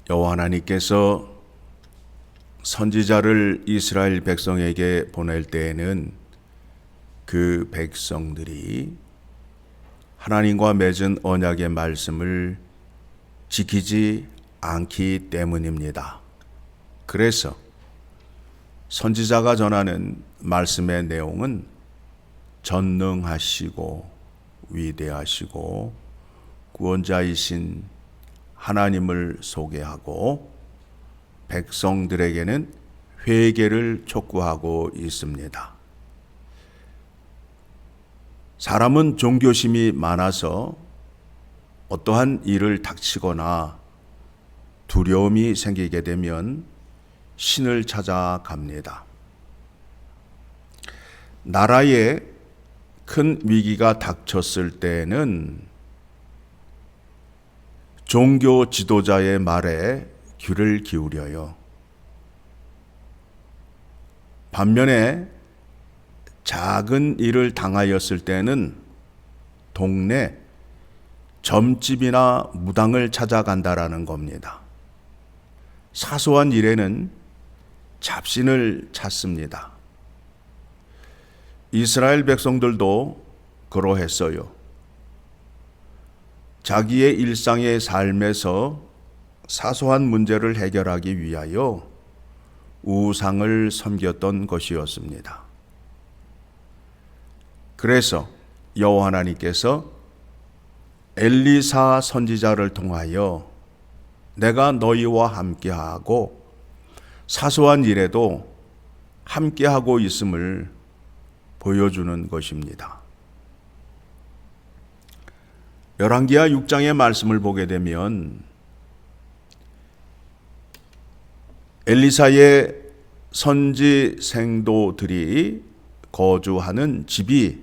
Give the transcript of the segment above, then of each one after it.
여호와 하나님께서 선지자를 이스라엘 백성에게 보낼 때에는 그 백성들이 하나님과 맺은 언약의 말씀을 지키지 않기 때문입니다. 그래서 선지자가 전하는 말씀의 내용은 전능하시고 위대하시고 구원자이신 하나님을 소개하고 백성들에게는 회개를 촉구하고 있습니다. 사람은 종교심이 많아서 어떠한 일을 닥치거나 두려움이 생기게 되면 신을 찾아갑니다. 나라에 큰 위기가 닥쳤을 때에는 종교 지도자의 말에 귀를 기울여요. 반면에 작은 일을 당하였을 때는 동네 점집이나 무당을 찾아간다라는 겁니다. 사소한 일에는 잡신을 찾습니다. 이스라엘 백성들도 그러했어요. 자기의 일상의 삶에서 사소한 문제를 해결하기 위하여 우상을 섬겼던 것이었습니다. 그래서 여호와 하나님께서 엘리사 선지자를 통하여 내가 너희와 함께하고 사소한 일에도 함께하고 있음을 보여주는 것입니다. 열왕기하 6장의 말씀을 보게 되면 엘리사의 선지 생도들이 거주하는 집이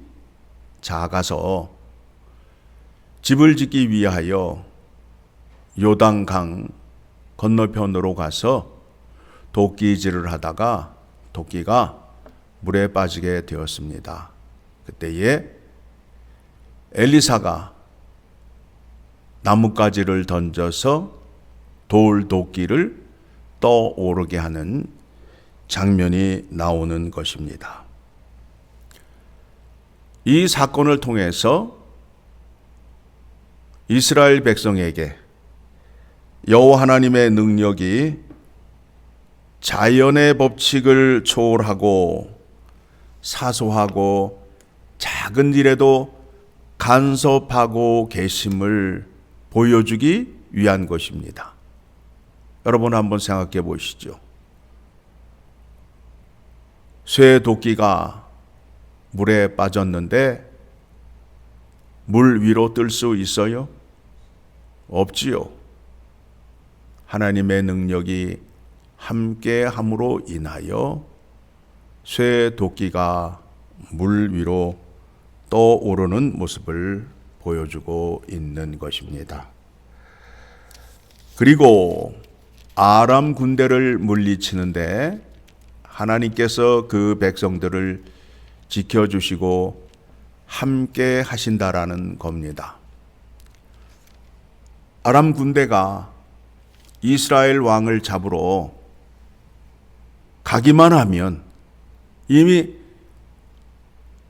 작아서 집을 짓기 위하여 요단강 건너편으로 가서 도끼질을 하다가 도끼가 물에 빠지게 되었습니다. 그때에 엘리사가 나뭇가지를 던져서 돌도끼를 떠오르게 하는 장면이 나오는 것입니다. 이 사건을 통해서 이스라엘 백성에게 여호와 하나님의 능력이 자연의 법칙을 초월하고 사소하고 작은 일에도 간섭하고 계심을 보여주기 위한 것입니다. 여러분 한번 생각해 보시죠. 쇠 도끼가 물에 빠졌는데 물 위로 뜰 수 있어요? 없지요. 하나님의 능력이 함께함으로 인하여 쇠 도끼가 물 위로 떠오르는 모습을 보여주고 있는 것입니다. 그리고 아람 군대를 물리치는데 하나님께서 그 백성들을 지켜주시고 함께 하신다라는 겁니다. 아람 군대가 이스라엘 왕을 잡으러 가기만 하면 이미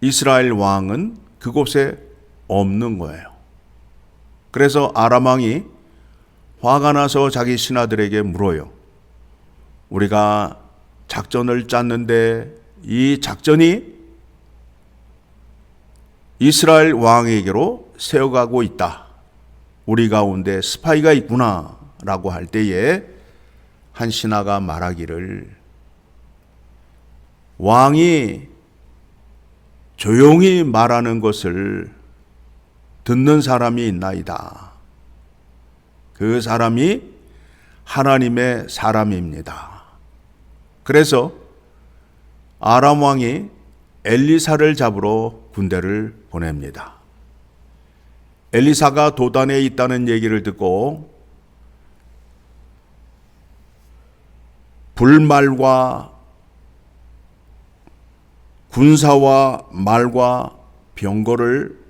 이스라엘 왕은 그곳에 없는 거예요. 그래서 아람 왕이 화가 나서 자기 신하들에게 물어요. 우리가 작전을 짰는데 이 작전이 이스라엘 왕에게로 세워가고 있다. 우리 가운데 스파이가 있구나 라고 할 때에 한 신하가 말하기를 왕이 조용히 말하는 것을 듣는 사람이 있나이다. 그 사람이 하나님의 사람입니다. 그래서 아람 왕이 엘리사를 잡으러 군대를 보냅니다. 엘리사가 도단에 있다는 얘기를 듣고 불말과 군사와 말과 병거를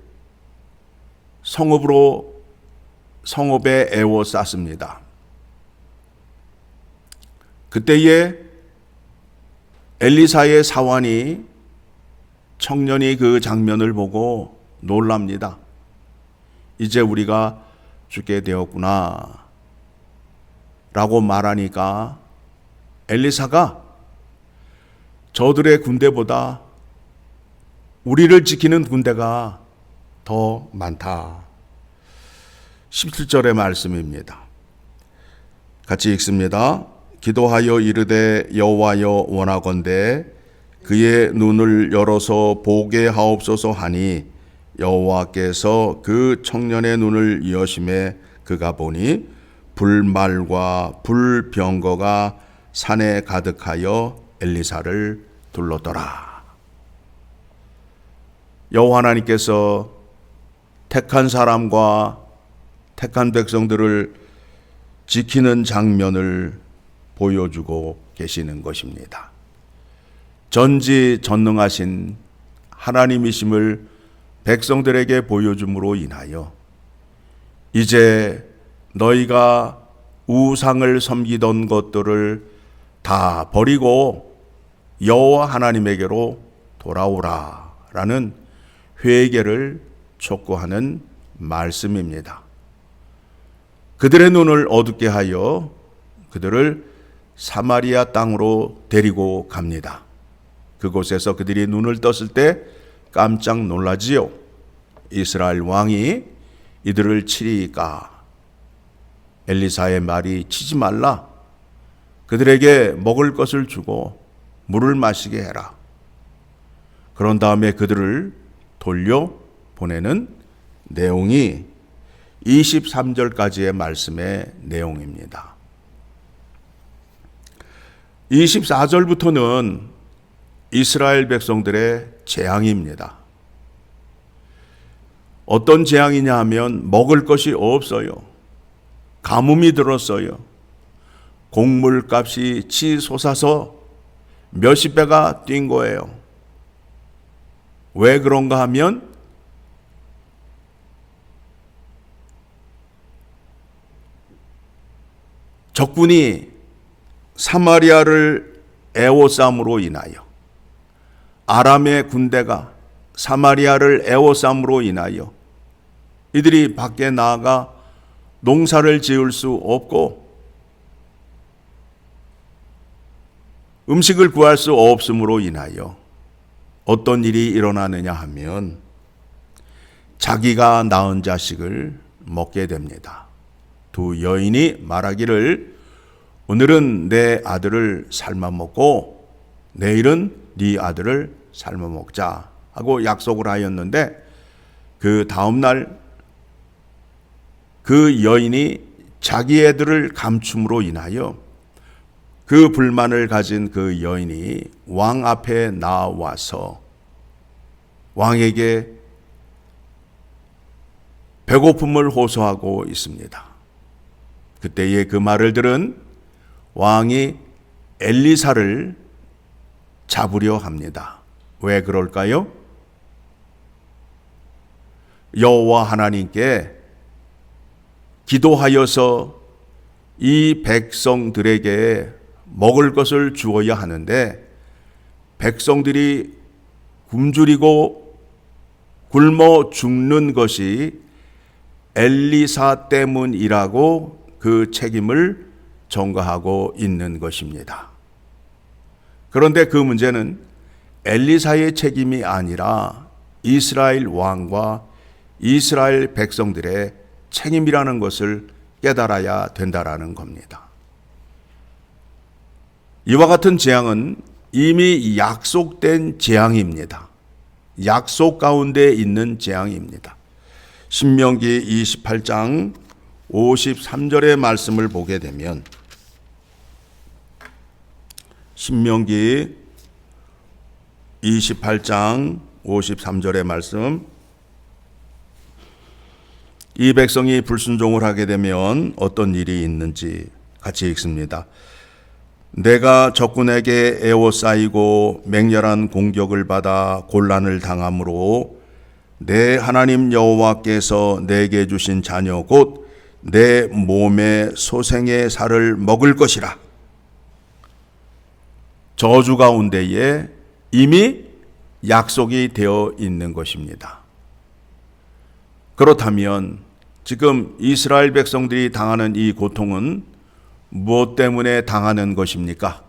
성읍에 에워쌌습니다. 그때에 엘리사의 사환이 청년이 그 장면을 보고 놀랍니다. 이제 우리가 죽게 되었구나 라고 말하니까 엘리사가 저들의 군대보다 우리를 지키는 군대가 더 많다. 17절의 말씀입니다. 같이 읽습니다. 기도하여 이르되 여호와여 원하건대 그의 눈을 열어서 보게 하옵소서 하니 여호와께서 그 청년의 눈을 여심해 그가 보니 불말과 불병거가 산에 가득하여 엘리사를 둘렀더라. 여호와 하나님께서 택한 사람과 택한 백성들을 지키는 장면을 보여주고 계시는 것입니다. 전지전능하신 하나님이심을 백성들에게 보여줌으로 인하여 이제 너희가 우상을 섬기던 것들을 다 버리고 여호와 하나님에게로 돌아오라 라는 회개를 촉구하는 말씀입니다. 그들의 눈을 어둡게 하여 그들을 사마리아 땅으로 데리고 갑니다. 그곳에서 그들이 눈을 떴을 때 깜짝 놀라지요. 이스라엘 왕이 이들을 치리까? 엘리사의 말이 치지 말라. 그들에게 먹을 것을 주고 물을 마시게 해라. 그런 다음에 그들을 돌려 보내는 내용이 23절까지의 말씀의 내용입니다. 24절부터는 이스라엘 백성들의 재앙입니다. 어떤 재앙이냐 하면 먹을 것이 없어요. 가뭄이 들었어요. 곡물값이 치솟아서 몇십 배가 뛴 거예요. 왜 그런가 하면 적군이 사마리아를 애워싸움으로 인하여 아람의 군대가 사마리아를 애워싸움으로 인하여 이들이 밖에 나아가 농사를 지을 수 없고 음식을 구할 수 없음으로 인하여 어떤 일이 일어나느냐 하면 자기가 낳은 자식을 먹게 됩니다. 두 여인이 말하기를 오늘은 내 아들을 삶아 먹고 내일은 네 아들을 삶아 먹자 하고 약속을 하였는데 그 다음날 그 여인이 자기 애들을 감춤으로 인하여 그 불만을 가진 그 여인이 왕 앞에 나와서 왕에게 배고픔을 호소하고 있습니다. 그때에 그 말을 들은 왕이 엘리사를 잡으려 합니다. 왜 그럴까요? 여호와 하나님께 기도하여서 이 백성들에게 먹을 것을 주어야 하는데 백성들이 굶주리고 굶어 죽는 것이 엘리사 때문이라고 그 책임을 전가하고 있는 것입니다. 그런데 그 문제는 엘리사의 책임이 아니라 이스라엘 왕과 이스라엘 백성들의 책임이라는 것을 깨달아야 된다라는 겁니다. 이와 같은 재앙은 이미 약속된 재앙입니다. 약속 가운데 있는 재앙입니다. 신명기 28장 53절의 말씀을 보게 되면 신명기 28장 53절의 말씀, 이 백성이 불순종을 하게 되면 어떤 일이 있는지 같이 읽습니다. 내가 적군에게 애워싸이고 맹렬한 공격을 받아 곤란을 당함으로 내 하나님 여호와께서 내게 주신 자녀 곧 내 몸의 소생의 살을 먹을 것이라. 저주 가운데에 이미 약속이 되어 있는 것입니다. 그렇다면 지금 이스라엘 백성들이 당하는 이 고통은 무엇 때문에 당하는 것입니까?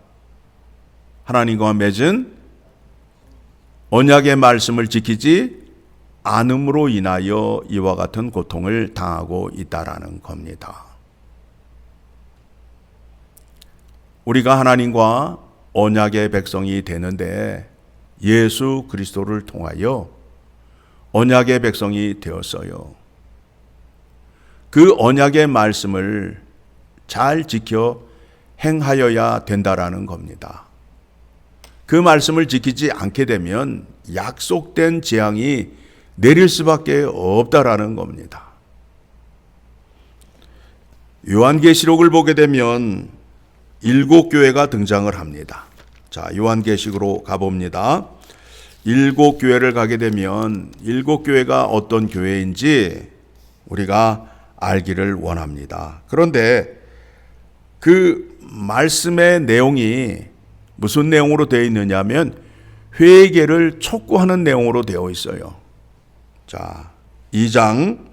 하나님과 맺은 언약의 말씀을 지키지 않음으로 인하여 이와 같은 고통을 당하고 있다라는 겁니다. 우리가 하나님과 언약의 백성이 되는데 예수 그리스도를 통하여 언약의 백성이 되었어요. 그 언약의 말씀을 잘 지켜 행하여야 된다라는 겁니다. 그 말씀을 지키지 않게 되면 약속된 재앙이 내릴 수밖에 없다라는 겁니다. 요한계시록을 보게 되면 7교회가 등장을 합니다. 자, 요한계시록으로 가봅니다. 7교회를 가게 되면 7교회가 어떤 교회인지 우리가 알기를 원합니다. 그런데 그 말씀의 내용이 무슨 내용으로 되어 있느냐면 회개를 촉구하는 내용으로 되어 있어요. 자, 2장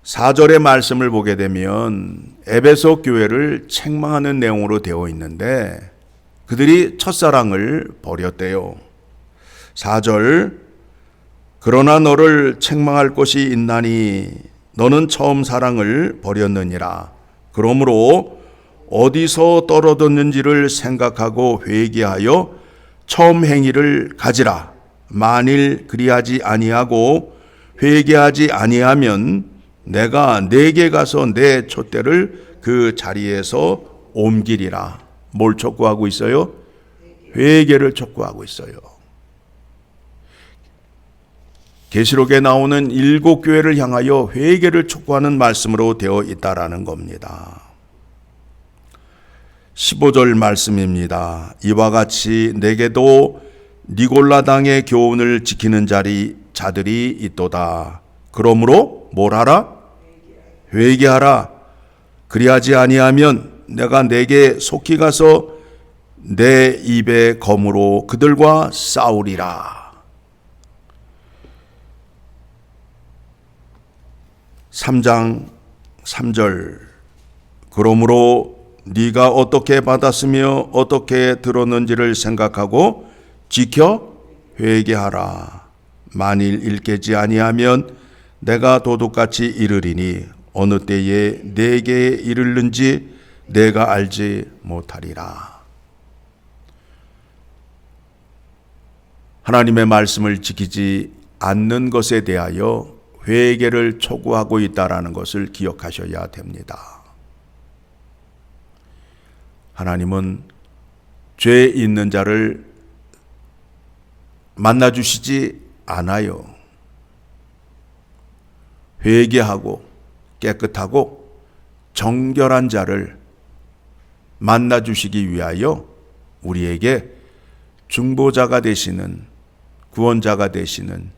4절의 말씀을 보게 되면 에베소 교회를 책망하는 내용으로 되어 있는데 그들이 첫사랑을 버렸대요. 4절, 그러나 너를 책망할 것이 있나니 너는 처음 사랑을 버렸느니라. 그러므로 어디서 떨어졌는지를 생각하고 회개하여 처음 행위를 가지라. 만일 그리하지 아니하고 회개하지 아니하면 내가 내게 가서 내 촛대를 그 자리에서 옮기리라. 뭘 촉구하고 있어요? 회개를 촉구하고 있어요. 계시록에 나오는 7교회를 향하여 회개를 촉구하는 말씀으로 되어 있다라는 겁니다. 15절 말씀입니다. 이와 같이 내게도 니골라당의 교훈을 지키는 자들이 있도다. 그러므로 뭘 하라? 회개하라. 그리하지 아니하면 내가 내게 속히 가서 내 입의 검으로 그들과 싸우리라. 3장 3절, 그러므로 네가 어떻게 받았으며 어떻게 들었는지를 생각하고 지켜 회개하라. 만일 일깨지 아니하면 내가 도둑같이 이르리니 어느 때에 내게 이르는지 내가 알지 못하리라. 하나님의 말씀을 지키지 않는 것에 대하여 회개를 촉구하고 있다라는 것을 기억하셔야 됩니다. 하나님은 죄 있는 자를 만나주시지 않아요. 회개하고 깨끗하고 정결한 자를 만나주시기 위하여 우리에게 중보자가 되시는, 구원자가 되시는,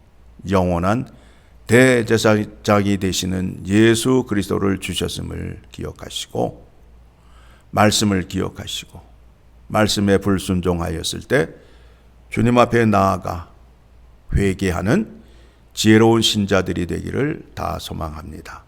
영원한 대제사장이 되시는 예수 그리스도를 주셨음을 기억하시고, 말씀을 기억하시고 말씀에 불순종하였을 때 주님 앞에 나아가 회개하는 지혜로운 신자들이 되기를 다 소망합니다.